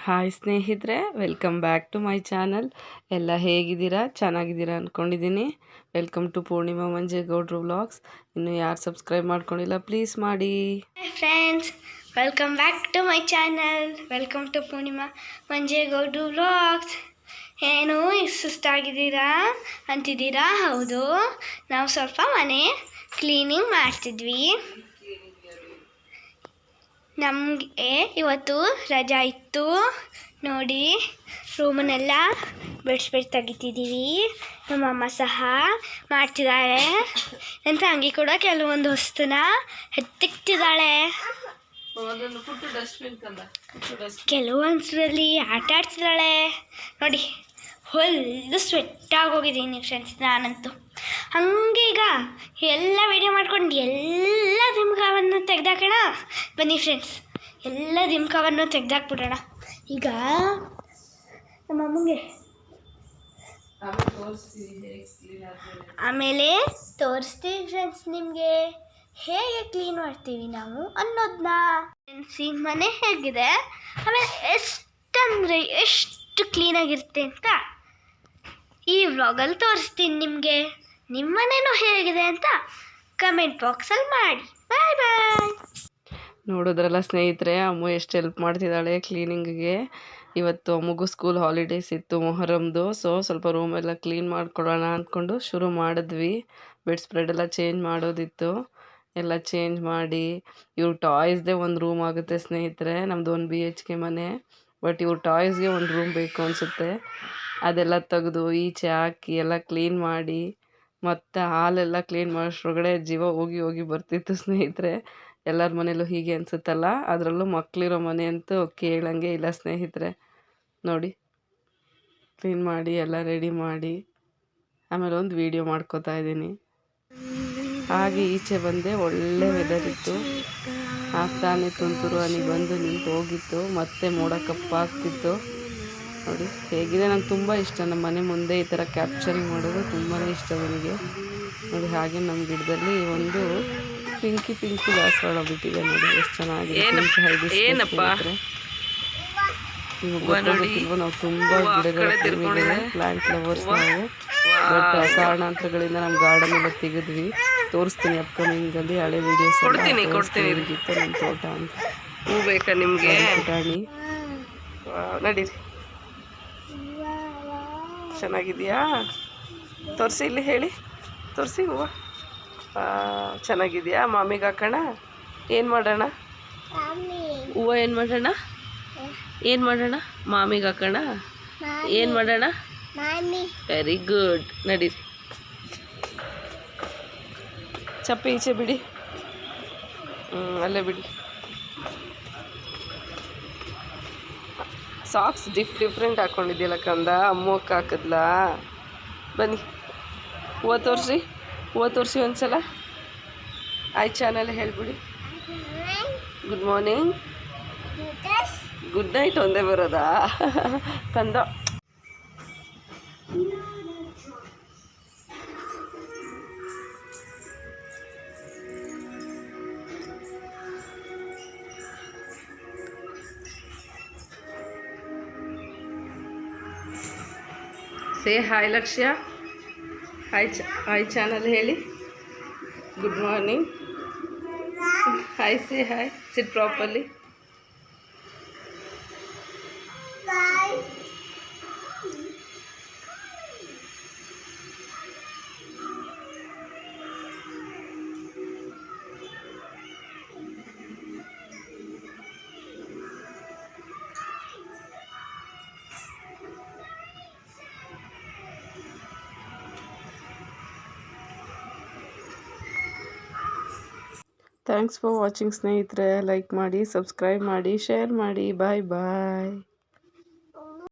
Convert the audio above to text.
Hi ಸ್ನೇಹಿತರೆ, welcome back to my channel. ಎಲ್ಲ ಹೇಗಿದ್ದೀರಾ? ಚೆನ್ನಾಗಿದ್ದೀರಾ ಅಂದ್ಕೊಂಡಿದ್ದೀನಿ. ವೆಲ್ಕಮ್ ಟು ಪೂರ್ಣಿಮಾ ಮಂಜೇಗೌಡ್ರು ವ್ಲಾಗ್ಸ್. ಇನ್ನು ಯಾರು ಸಬ್ಸ್ಕ್ರೈಬ್ ಮಾಡ್ಕೊಂಡಿಲ್ಲ ಪ್ಲೀಸ್ ಮಾಡಿ. Friends, welcome back to my channel. Welcome to Poornima ಮಂಜೇಗೌಡ್ರು ವ್ಲಾಗ್ಸ್. ಏನು ಸುಸ್ತಾಗಿದ್ದೀರಾ ಅಂತಿದ್ದೀರಾ? ಹೌದು, ನಾವು ಸ್ವಲ್ಪ ಮನೆ ಕ್ಲೀನಿಂಗ್ ಮಾಡ್ತಿದ್ವಿ. ನಮಗೆ ಇವತ್ತು ರಜಾ ಇತ್ತು ನೋಡಿ. ರೂಮನ್ನೆಲ್ಲ ಬೆಡ್ಸ್ಬೇಡ್ ತೆಗಿತಿದ್ದೀವಿ. ನಮ್ಮಮ್ಮ ಸಹ ಮಾಡ್ತಿದ್ದಾಳೆ. ನನ್ನ ತಂಗಿ ಕೂಡ ಕೆಲವೊಂದು ವಸ್ತುನ ಎತ್ತಿಕ್ತಿದ್ದಾಳೆ. ಕೆಲವೊಂದರಲ್ಲಿ ಆಟ ಆಡ್ತಿದ್ದಾಳೆ ನೋಡಿ. ಫುಲ್ಲು ಸ್ವೆಟ್ಟಾಗೋಗಿದ್ದೀನಿ ಫ್ರೆಂಡ್ಸ್ ನಾನಂತೂ. ಹಂಗೆ ಈಗ ಎಲ್ಲ ವಿಡಿಯೋ ಮಾಡ್ಕೊಂಡು ಎಲ್ಲ ದಿಮ್ಕವನ್ನು ತೆಗ್ದಾಕೋಣ ಬನ್ನಿ ಫ್ರೆಂಡ್ಸ್. ಎಲ್ಲ ದಿಮ್ಕವನ್ನು ತೆಗ್ದಾಕ್ಬಿಡೋಣ. ಈಗ ನಮ್ಮಮ್ಮಂಗೆ ಆಮೇಲೆ ತೋರಿಸ್ತೀವಿ ಫ್ರೆಂಡ್ಸ್ ನಿಮಗೆ ಹೇಗೆ ಕ್ಲೀನ್ ಮಾಡ್ತೀವಿ ನಾವು ಅನ್ನೋದನ್ನ. ಫ್ರೆಂಡ್ಸ್, ಮನೆ ಹೇಗಿದೆ, ಆಮೇಲೆ ಎಷ್ಟಂದರೆ ಎಷ್ಟು ಕ್ಲೀನಾಗಿರುತ್ತೆ ಅಂತ ಈ ವ್ಲಾಗಲ್ಲಿ ತೋರಿಸ್ತೀನಿ ನಿಮಗೆ. ನಿಮ್ಮ ಮನೇನೂ ಹೇಗಿದೆ ಅಂತ ಕಮೆಂಟ್ ಬಾಕ್ಸಲ್ಲಿ ಮಾಡಿ. ಬಾಯ್ ಬಾಯ್. ನೋಡಿದ್ರಲ್ಲ ಸ್ನೇಹಿತರೆ, ಅಮ್ಮ ಎಷ್ಟು ಹೆಲ್ಪ್ ಮಾಡ್ತಿದ್ದಾಳೆ ಕ್ಲೀನಿಂಗಿಗೆ. ಇವತ್ತು ಅಮ್ಮಗೂ ಸ್ಕೂಲ್ ಹಾಲಿಡೇಸ್ ಇತ್ತು, ಮೊಹರಂದು. ಸೊ ಸ್ವಲ್ಪ ರೂಮೆಲ್ಲ ಕ್ಲೀನ್ ಮಾಡ್ಕೊಳ್ಳೋಣ ಅಂದ್ಕೊಂಡು ಶುರು ಮಾಡಿದ್ವಿ. ಬೆಡ್ ಸ್ಪ್ರೆಡ್ ಎಲ್ಲ ಚೇಂಜ್ ಮಾಡೋದಿತ್ತು. ಎಲ್ಲ ಚೇಂಜ್ ಮಾಡಿ, ಇವ್ರ ಟಾಯ್ಸ್ದೇ ಒಂದು ರೂಮ್ ಆಗುತ್ತೆ ಸ್ನೇಹಿತರೆ. ನಮ್ಮದು 1 BHK ಮನೆ. ಬಟ್ ಇವ್ರ ಟಾಯ್ಸ್ಗೆ ಒಂದು ರೂಮ್ ಬೇಕು ಅನಿಸುತ್ತೆ. ಅದೆಲ್ಲ ತೆಗೆದು ಈಚೆ ಹಾಕಿ ಎಲ್ಲ ಕ್ಲೀನ್ ಮಾಡಿ, ಮತ್ತು ಹಾಲೆಲ್ಲ ಕ್ಲೀನ್ ಮಾಡೋಷ್ಟ್ರೊಳಗಡೆ ಜೀವ ಹೋಗಿ ಹೋಗಿ ಬರ್ತಿತ್ತು ಸ್ನೇಹಿತರೆ. ಎಲ್ಲರ ಮನೇಲೂ ಹೀಗೆ ಅನಿಸುತ್ತಲ್ಲ, ಅದರಲ್ಲೂ ಮಕ್ಕಳಿರೋ ಮನೆ ಅಂತೂ ಕೇಳಂಗೆ ಇಲ್ಲ ಸ್ನೇಹಿತರೆ. ನೋಡಿ, ಕ್ಲೀನ್ ಮಾಡಿ ಎಲ್ಲ ರೆಡಿ ಮಾಡಿ ಆಮೇಲೆ ಒಂದು ವೀಡಿಯೋ ಮಾಡ್ಕೋತಾ ಇದ್ದೀನಿ. ಹಾಗೆ ಈಚೆ ಬಂದೆ, ಒಳ್ಳೆ ವೆದರ್ ಇತ್ತು. ಆಗ್ತಾನೆ ತುಂತುರು ಹನಿ ಬಂದು ನಿಂತು ಹೋಗಿತ್ತು. ಮತ್ತೆ ಮೋಡ ಕಪ್ಪಾಗ್ತಿತ್ತು ನೋಡಿ. ಹೇಗಿದೆ, ನಂಗೆ ತುಂಬ ಇಷ್ಟ ನಮ್ಮ ಮನೆ ಮುಂದೆ ಈ ಥರ ಕ್ಯಾಪ್ಚರಿಂಗ್ ಮಾಡೋದು ತುಂಬಾ ಇಷ್ಟ ನನಗೆ ನೋಡಿ. ಹಾಗೆ ನಮ್ಮ ಗಿಡದಲ್ಲಿ ಒಂದು ಪಿಂಕಿ ದಾಸವಾಳ ಬಿಟ್ಟಿದೆ ನೋಡಿ, ಎಷ್ಟು ಚೆನ್ನಾಗಿದೆ. ನಾವು ತುಂಬ ಗಿಡಗಳ ಪ್ಲಾಂಟ್ ಲವರ್ಸ್ ನಾವು. ಬಟ್ ಕಾರಣಾಂತರಗಳಿಂದ ನಮ್ಮ ಗಾರ್ಡನ್ ಎಲ್ಲ ತೆಗೆದ್ವಿ. ತೋರಿಸ್ತೀನಿ ಅಪ್ಕಮಿಂಗಲ್ಲಿ ಹಳೆ ವೀಡಿಯೋಸ್ ಇತ್ತು ನಮ್ಮ ತೋಟ ಅಂತ. ಹೂ ಬೇಕಾ ನಿಮಗೆ? ಪುಟಾಣಿ ನಡೀರಿ. ಚೆನ್ನಾಗಿದೆಯಾ? ತೋರಿಸಿ, ಇಲ್ಲಿ ಹೇಳಿ, ತೋರಿಸಿ ಹೂವು. ಚೆನ್ನಾಗಿದೆಯಾ? ಮಾಮಿಗೆ ಹಾಕೋಣ? ಏನು ಮಾಡೋಣ? ಹೂವು ಏನು ಮಾಡೋಣ? ಏನು ಮಾಡೋಣ? ಮಾಮಿಗೆ ಹಾಕೋಣ? ಏನು ಮಾಡೋಣ? Very good. ನಡೀರಿ. ಚಪ್ಪೆ ಈಚೆ ಬಿಡಿ. ಅಲ್ಲೇ ಬಿಡಿ. ಸಾಕ್ಸ್ ಡಿಫ್ರೆಂಟ್ ಹಾಕ್ಕೊಂಡಿದ್ಯಲ್ಲ ಕಂದ. ಅಮ್ಮಕ್ಕೆ ಹಾಕಿದ್ಲಾ? ಬನ್ನಿ, ಹೂವು ತೋರಿಸಿ ಒಂದ್ಸಲ. ಆಯ್ ಚಾನಲ್ ಹೇಳ್ಬಿಡಿ. ಗುಡ್ ಮಾರ್ನಿಂಗ್, ಗುಡ್ ನೈಟ್ ಒಂದೇ ಬರೋದಾ ಕಂದ? ಸೇ ಹಾಯ್ ಲಕ್ಷ್ಯ. ಹಾಯ್ ಚಾನಲ್ ಹೇಳಿ. Good morning. Hi, say hi. Sit properly. Thanks for watching ಸ್ನೇಹಿತರೆ. ಲೈಕ್ ಮಾಡಿ, ಸಬ್ಸ್ಕ್ರೈಬ್ ಮಾಡಿ, ಶೇರ್ ಮಾಡಿ. ಬಾಯ್ ಬಾಯ್.